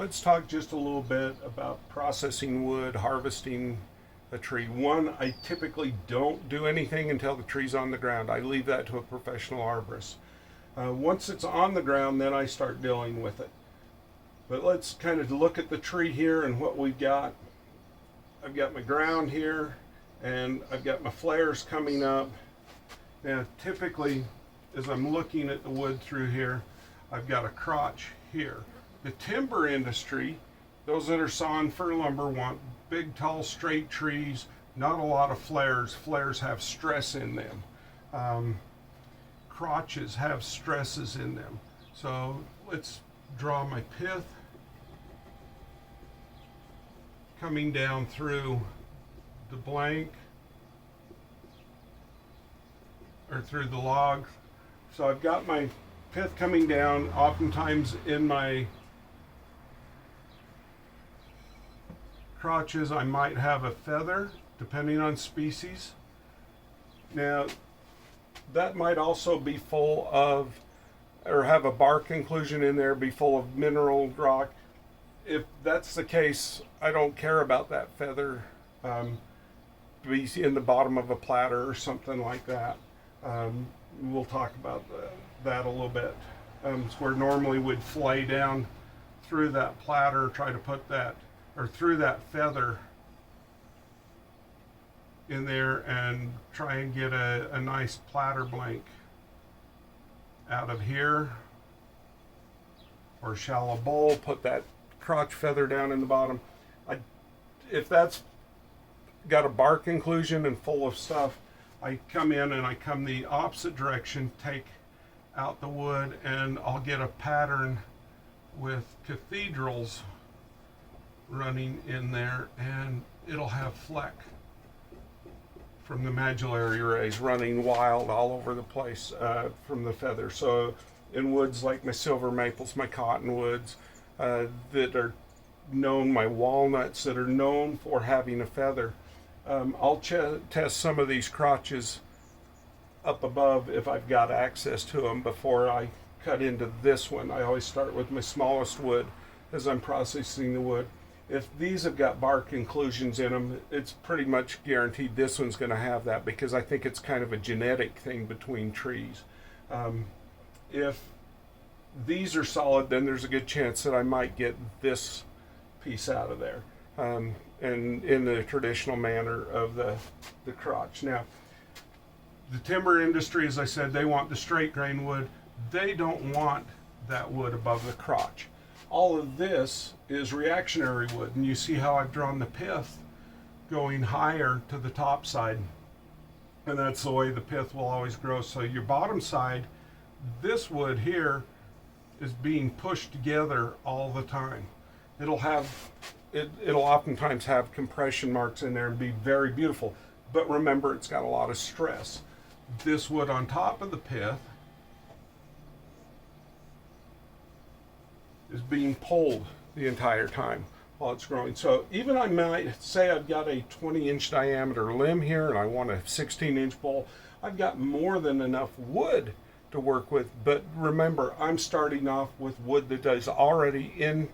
Let's talk just a little bit about processing wood, harvesting a tree. One, I typically don't do anything until the tree's on the ground. I leave that to a professional arborist. Once it's on the ground, then I start dealing with it. But let's kind of look at the tree here and what we've got. I've got my ground here, and I've got my flares coming up. Now, typically, as I'm looking at the wood through here, I've got a crotch here. The timber industry, those that are sawing for lumber, want big, tall, straight trees, not a lot of flares. Flares have stress in them. Crotches have stresses in them. So let's draw my pith coming down through the blank, or through the log. So I've got my pith coming down. Oftentimes in my crotches I might have a feather, depending on species. Now that might also be full of, or have a bark inclusion in there, be full of mineral rock. If that's the case, I don't care about that feather. Be in the bottom of a platter or something like that. We'll talk about that a little bit. It's where normally we'd flay down through that platter, try to put that, or through that feather in there and try and get a nice platter blank out of here, or shallow bowl, put that crotch feather down in the bottom. If that's got a bark inclusion and full of stuff, I come in and I come the opposite direction, take out the wood, and I'll get a pattern with cathedrals running in there, and it'll have fleck from the medullary rays running wild all over the place from the feather. So in woods like my silver maples, my cottonwoods that are known, my walnuts that are known for having a feather, I'll test some of these crotches up above if I've got access to them before I cut into this one. I always start with my smallest wood as I'm processing the wood. If these have got bark inclusions in them, it's pretty much guaranteed this one's going to have that, because I think it's kind of a genetic thing between trees. If these are solid, then there's a good chance that I might get this piece out of there, and in the traditional manner of the crotch. Now, the timber industry, as I said, they want the straight grain wood. They don't want that wood above the crotch. All of this is reactionary wood, and you see how I've drawn the pith going higher to the top side, and that's the way the pith will always grow. So your bottom side, this wood here, is being pushed together all the time. It'll oftentimes have compression marks in there and be very beautiful, but remember, it's got a lot of stress. This wood on top of the pith is being pulled the entire time while it's growing. So even I might say I've got a 20-inch diameter limb here and I want a 16-inch bowl, I've got more than enough wood to work with. But remember, I'm starting off with wood that is already in,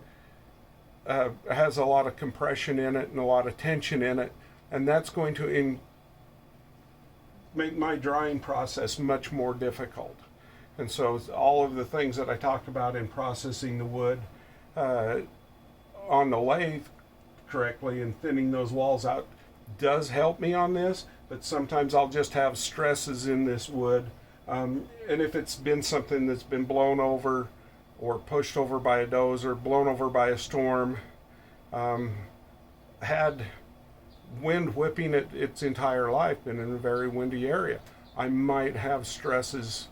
has a lot of compression in it and a lot of tension in it, and that's going to make my drying process much more difficult. And so all of the things that I talked about in processing the wood on the lathe correctly and thinning those walls out does help me on this, but sometimes I'll just have stresses in this wood. And if it's been something that's been blown over or pushed over by a dozer, blown over by a storm, had wind whipping it its entire life, been in a very windy area, I might have stresses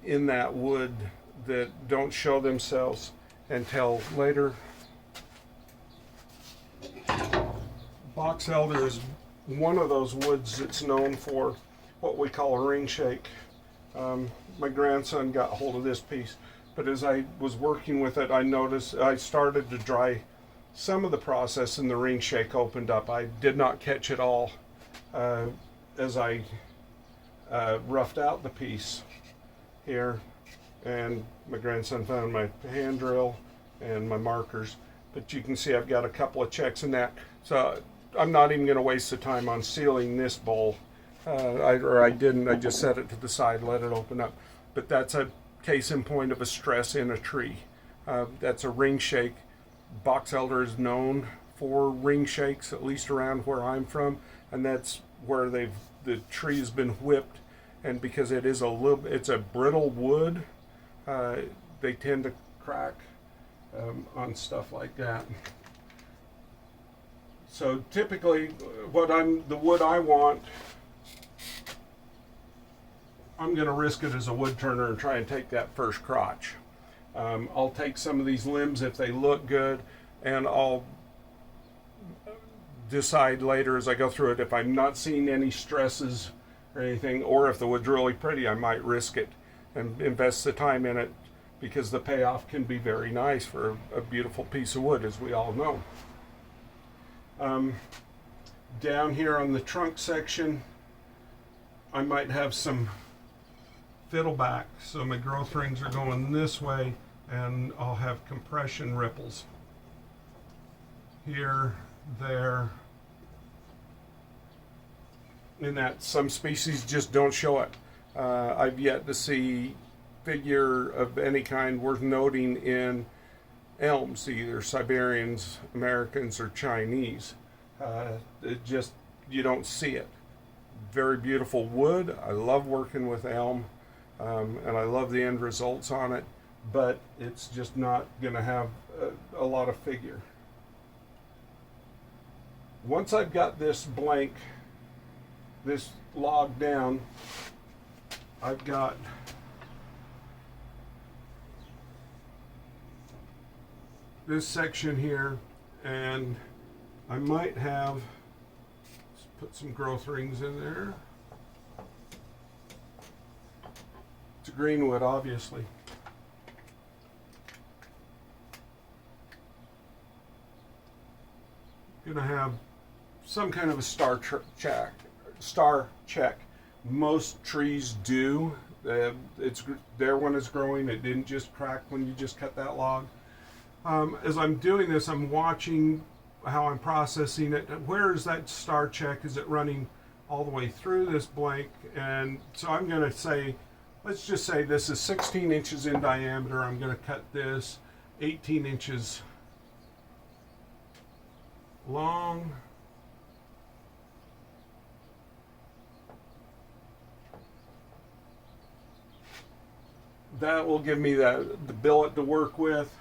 in that wood that don't show themselves until later. Box elder is one of those woods that's known for what we call a ring shake. My grandson got hold of this piece, but as I was working with it, I noticed I started to dry some of the process and the ring shake opened up. I did not catch it all as I roughed out the piece here, and my grandson found my hand drill and my markers, but you can see I've got a couple of checks in that. So I'm not even going to waste the time on sealing this bowl. I didn't. I just set it to the side, let it open up. But that's a case in point of a stress in a tree. That's a ring shake. Box elder is known for ring shakes, at least around where I'm from, and that's where the tree has been whipped. And because it is it's a brittle wood, they tend to crack on stuff like that. So typically, the wood I want, I'm going to risk it as a wood turner and try and take that first crotch. I'll take some of these limbs if they look good, and I'll decide later as I go through it if I'm not seeing any stresses or anything, or if the wood's really pretty, I might risk it and invest the time in it, because the payoff can be very nice for a beautiful piece of wood, as we all know. Down here on the trunk section, I might have some fiddleback, so my growth rings are going this way, and I'll have compression ripples here, there, in that. Some species just don't show it. I've yet to see figure of any kind worth noting in elms, either Siberians, Americans, or Chinese. You don't see it. Very beautiful wood. I love working with elm, and I love the end results on it, but it's just not going to have a lot of figure. Once I've got this log down, I've got this section here, and I might have, let's put some growth rings in there. It's a greenwood, obviously. Gonna have some kind of a star check. Most trees do. It's there when it's growing. It didn't just crack when you just cut that log. As I'm doing this, I'm watching how I'm processing it. Where is that star check? Is it running all the way through this blank? And so I'm going to say, let's just say this is 16 inches in diameter. I'm going to cut this 18 inches long. That will give me the billet to work with.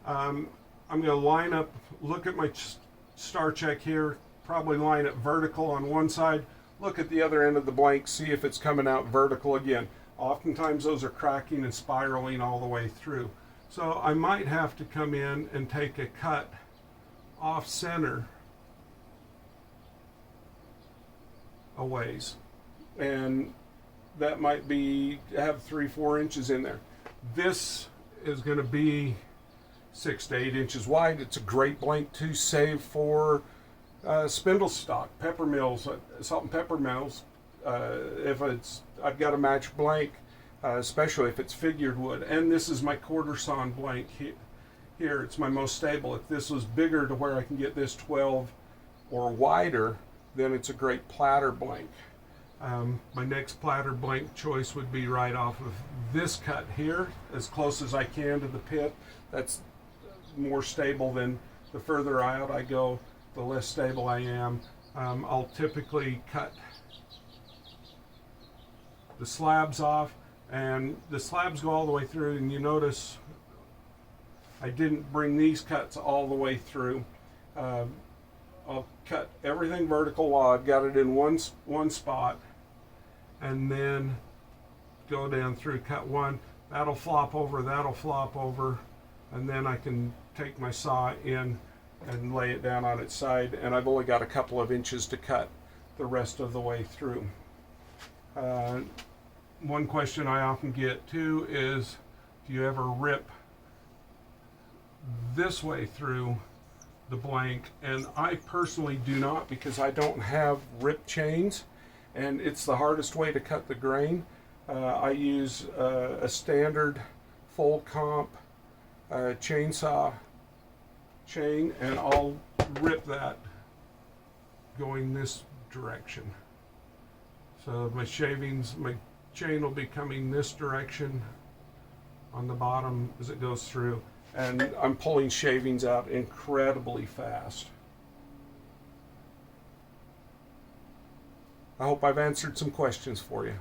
I'm going to line up, look at my star check here, probably line it vertical on one side, look at the other end of the blank, see if it's coming out vertical again. Oftentimes those are cracking and spiraling all the way through. So I might have to come in and take a cut off center a ways, and that might have 3-4 inches in there. This is going to be 6 to 8 inches wide. It's a great blank to save for spindle stock, pepper mills, salt and pepper mills. I've got a match blank, especially if it's figured wood. And this is my quarter sawn blank here. It's my most stable. If this was bigger to where I can get this 12 or wider, then it's a great platter blank. My next platter blank choice would be right off of this cut here, as close as I can to the pit. That's more stable than the further out I go, the less stable I am. I'll typically cut the slabs off, and the slabs go all the way through, and you notice I didn't bring these cuts all the way through. I'll cut everything vertical while I've got it in one spot, and then go down through, cut one. That'll flop over, and then I can take my saw in and lay it down on its side, and I've only got a couple of inches to cut the rest of the way through. One question I often get too is, do you ever rip this way through the blank? And I personally do not, because I don't have rip chains, and it's the hardest way to cut the grain. I use a standard full comp chainsaw chain, and I'll rip that going this direction. So my shavings, my chain will be coming this direction on the bottom as it goes through, and I'm pulling shavings out incredibly fast. I hope I've answered some questions for you.